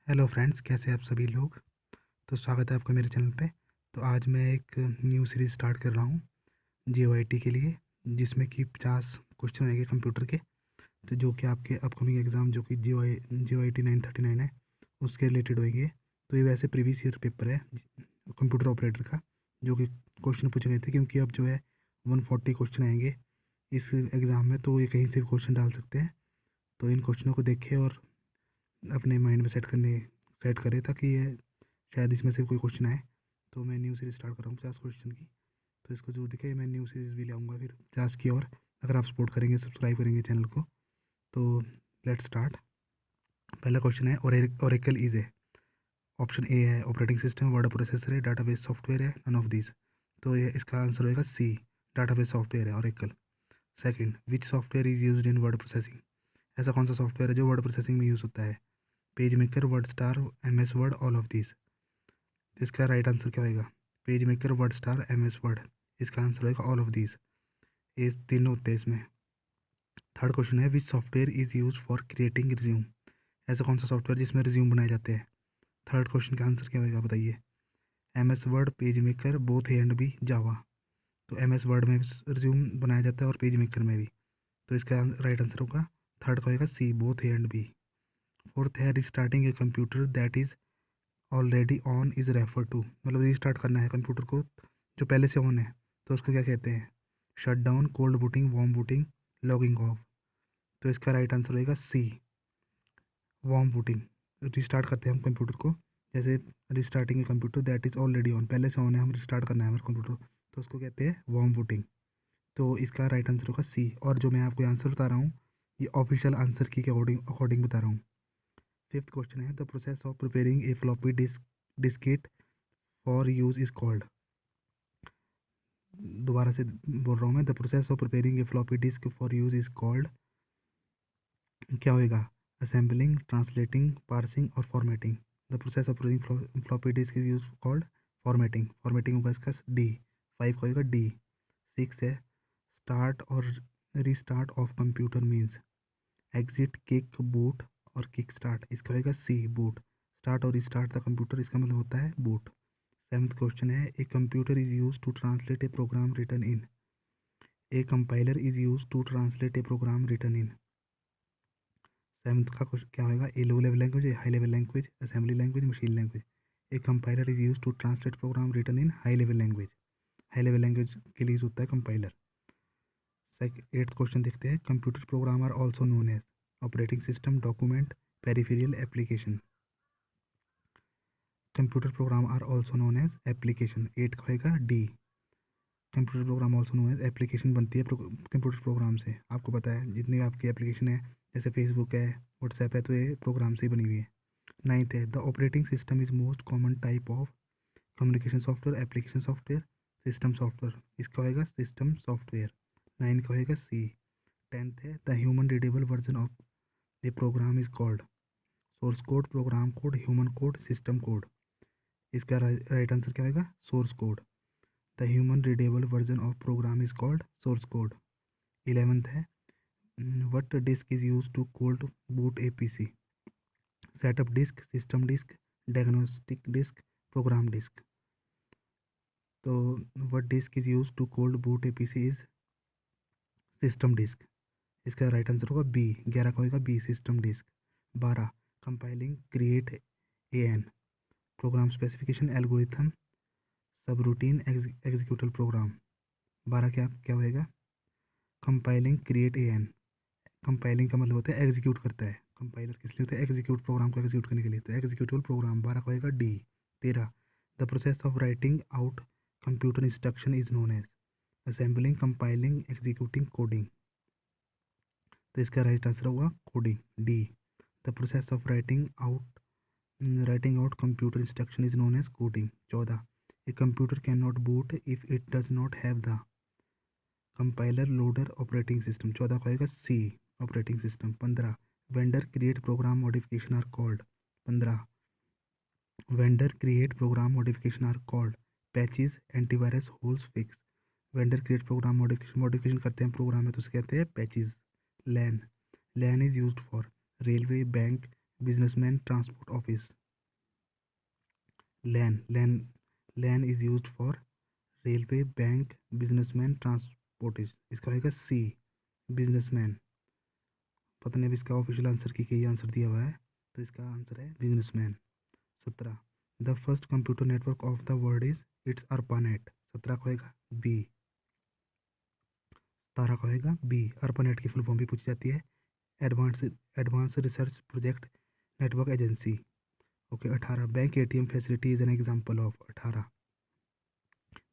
Hello friends, कैसे हैं आप सभी लोग। तो स्वागत है आपका मेरे चैनल पे। तो आज मैं एक न्यू सीरीज़ स्टार्ट कर रहा हूँ JOIT के लिए, जिसमें कि 50 क्वेश्चन आएंगे कंप्यूटर के। तो जो कि आपके अपकमिंग एग्ज़ाम जो कि JOIT 939 है, उसके रिलेटेड होंगे। तो ये वैसे प्रीवियस ईयर पेपर है कंप्यूटर ऑपरेटर का, जो कि क्वेश्चन पूछे गए थे, क्योंकि अब जो है 140 क्वेश्चन आएंगे इस एग्ज़ाम में। तो ये कहीं से भी क्वेश्चन डाल सकते हैं। तो इन क्वेश्चनों को देखें और अपने माइंड में सेट करें, ताकि ये शायद इसमें से कोई क्वेश्चन आए। तो मैं न्यू सीरीज़ स्टार्ट कर रहा हूँ 50 क्वेश्चन की। तो इसको जरूर देखें। मैं न्यू सीरीज़ भी लाऊंगा फिर 50 की और, अगर आप सपोर्ट करेंगे, सब्सक्राइब करेंगे चैनल को। तो लेट्स स्टार्ट। पहला क्वेश्चन है, ओरेकल इज है। ऑप्शन ए है ऑपरेटिंग सिस्टम, वर्ड प्रोसेसर है, डाटाबेस सॉफ्टवेयर है, नन ऑफ दीज। तो ये इसका आंसर होएगा सी, डाटाबेस सॉफ्टवेयर है Oracle. Second, which software is used in word processing. ऐसा कौन सा सॉफ्टवेयर है जो वर्ड प्रोसेसिंग में यूज़ होता है। Page maker, word star, MS word, all of these. इसका राइट आंसर क्या होगा। Page maker, word star, MS word. इसका आंसर होगा ऑल ऑफ दीज। ये तीनों होते हैं इसमें। थर्ड क्वेश्चन है, विच software is use for creating resume. ऐसा कौन सा सॉफ्टवेयर जिसमें रिज्यूम बनाए जाते हैं। थर्ड क्वेश्चन का आंसर क्या होगा बताइए। MS word, page maker, both A and B, Java. तो MS वर्ड में रिज्यूम बनाया जाता है और पेज मेकर में भी। तो इसका राइट आंसर होगा थर्ड का होगा C, both A and B. Fourth है, restarting a computer that is already on is refer to. मतलब रीस्टार्ट करना है कंप्यूटर को जो पहले से ऑन है, तो उसको क्या कहते हैं। Shut down, cold booting, warm booting, logging off. तो इसका राइट आंसर होगा सी, वार्म बूटिंग। रिस्टार्ट करते हैं हम कंप्यूटर को, जैसे restarting a computer that is already on, पहले से ऑन है, हम रिस्टार्ट करना है हमारे कंप्यूटर, तो उसको कहते हैं वार्म बूटिंग। तो इसका राइट आंसर होगा सी। और जो मैं आपको आंसर बता रहा हूँ, ये ऑफिशियल आंसर की अकॉर्डिंग बता रहा हूँ। फिफ्थ क्वेश्चन है, the process of preparing A floppy Diskit for use is called. दोबारा से बोल रहा हूँ मैं, the process of preparing A floppy disk for use is called, क्या होएगा। असेंबलिंग, ट्रांसलेटिंग, पार्सिंग और formatting. The process of preparing floppy disk is use called formatting. Formatting होगा इसका डी। 5 का होगा डी। 6 है, स्टार्ट और restart of computer means exit, kick, boot और किक स्टार्ट। इसका होगा सी, बूट। स्टार्ट और रीस्टार्ट द कंप्यूटर, इसका मतलब होता है बूट। सेवंथ क्वेश्चन है, a computer is use to translate a program written in. A compiler is used to translate a program written in। Seventh का question क्या होगा। A low level language, high level language, assembly language, machine language. A compiler is use to translate program written in high level language. High level language के लिए use होता है compiler. Eighth question देखते हैं, computer program are also known as operating system, document, peripheral, application. Computer program are also known as application. 8 का होगा D. Computer program also known as application बनती है कंप्यूटर प्रोग्राम से। आपको पता है जितनी भी आपकी एप्लीकेशन है, जैसे फेसबुक है, व्हाट्सएप है, तो ये प्रोग्राम से ही बनी हुई है। नाइन्थ है, the operating system is most common type of communication software, application software, system software. इसका होएगा सिस्टम सॉफ्टवेयर। 9 का होएगा सी। 10th है, the human readable version of the program is called source code, program code, human code, system code. इसका right answer क्या होगा, source code. The human readable version of program is called source code. 11th है, what disk is use to cold boot a PC. Setup disk, system disk, diagnostic disk, program disk. तो what disk is use to cold boot a PC is system disc. इसका right answer होगा B. 11 का होगा B, system disk. 12, compiling, create a an, program specification, algorithm, subroutine, executive program. 12 क्या क्या होएगा, compiling, create a an. Compiling का मतलब होता है एग्जीक्यूट करता है। कंपाइलर किस लिए होता है, एग्जीक्यूट, प्रोग्राम को एग्जीक्यूट करने के लिए, तो एग्जीक्यूटिव प्रोग्राम। 12 का होएगा D. 13, the process of writing out computer instruction is known as assembling, compiling, executing, coding. तो इसका राइट आंसर होगा coding, D. The process of writing out computer instruction is known as coding. 14, a computer can not boot if it does not have the compiler, loader, operating system. 14 का होगा C, operating system. 15, vendor create program modification are called. 15, vendor create program modification are called patches, antivirus, holes, fix. Vendor create program modification करते हैं program में, तो उसे कहते हैं patches. LAN, LAN is used for railway, bank, businessman transport office. LAN is used for railway, bank, businessman, transport. इसका होगा सी, businessman. पता नहीं अभी इसका ऑफिशियल आंसर की यही आंसर दिया हुआ है, तो इसका आंसर है businessman. 17, the first computer network of the world is it's ARPANET. 17 का होगा बी। 17 का होगा बी। अर्पानेट की फुल फॉर्म भी पूछी जाती है, advance advance research project network agency. Okay. 18, bank ATM facility is an example of. 18,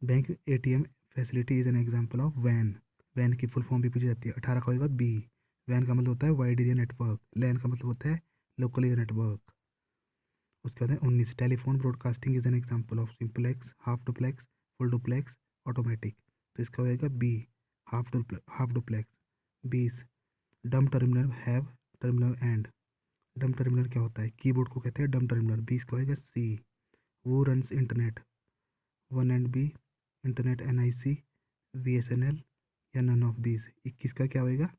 bank ATM facility is an example of वैन। वैन की फुल फॉर्म भी पूछी जाती है। 18 का होगा बी। वैन का मतलब होता है वाइड एरिया नेटवर्क, लैन का मतलब होता है लोकल एरिया नेटवर्क। उसके बाद है 19, telephone broadcasting is an example of simplex, half duplex, full duplex, automatic. तो इसका होगा बी, हाफ डुप्लेक्स। 20, डम टर्मिनल हैव टर्मिनल एंड। डम टर्मिनल क्या होता है? कीबोर्ड को कहते हैं डम टर्मिनल। 20 का होगा सी, वो runs internet. 1 and B, internet, NIC, VSNL या नन ऑफ दीज। 21 का क्या होएगा?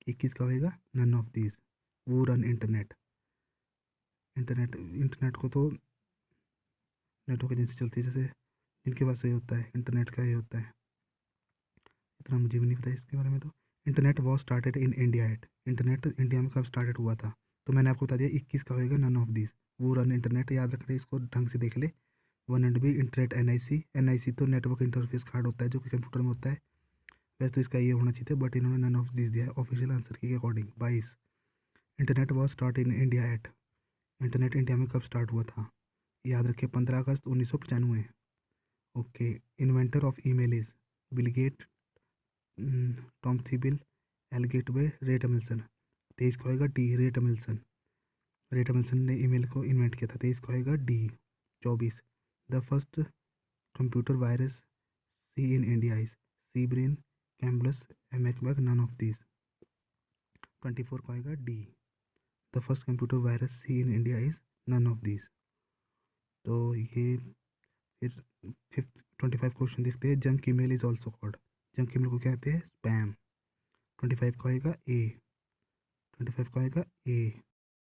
21 का होएगा नन ऑफ दीज, वो रन इंटरनेट। इंटरनेट को तो नेटवर्क एजेंसी चलती है, जैसे जिनके पास ये होता है इंटरनेट का, ये होता है। इतना मुझे भी नहीं पता इसके बारे में। तो internet was started in India at. Internet India में कब स्टार्टेड हुआ था? तो मैंने आपको बता दिया 21 का होएगा नन ऑफ दिस, वो रन इंटरनेट। याद रख ले, इसको ढंग से देख ले। 1 एंड बी, इंटरनेट, NIC तो नेटवर्क इंटरफेस कार्ड होता है जो कि कंप्यूटर में होता है। वैसे तो इसका ये होना चाहिए था, बट इन्होंने नन ऑफ दिस दिया है ऑफिशियल आंसर के according. 22, internet was start in India at. Internet India में कब स्टार्ट हुआ था? याद रखिए 15 अगस्त 1995। Okay. Inventor of email is Bill Gate, Tom थिबिल, एल गेटवे, रे टमिल्सन। 23 का होएगा डी, रे टमिल्सन। रे टमिल्सन ने ईमेल को इन्वेंट किया था। 23 का होएगा D. 24, the first computer virus seen in India is C brain, कैम्बलस, एमैकबग, नन ऑफ दीज। 24 का होएगा D, the first computer virus seen in India is none of these. तो ये फिर 25 क्वेश्चन देखते हैं। Junk email is also called. Junk email को क्या कहते हैं? स्पैम। 25 का होएगा ए। 25 का होएगा ए।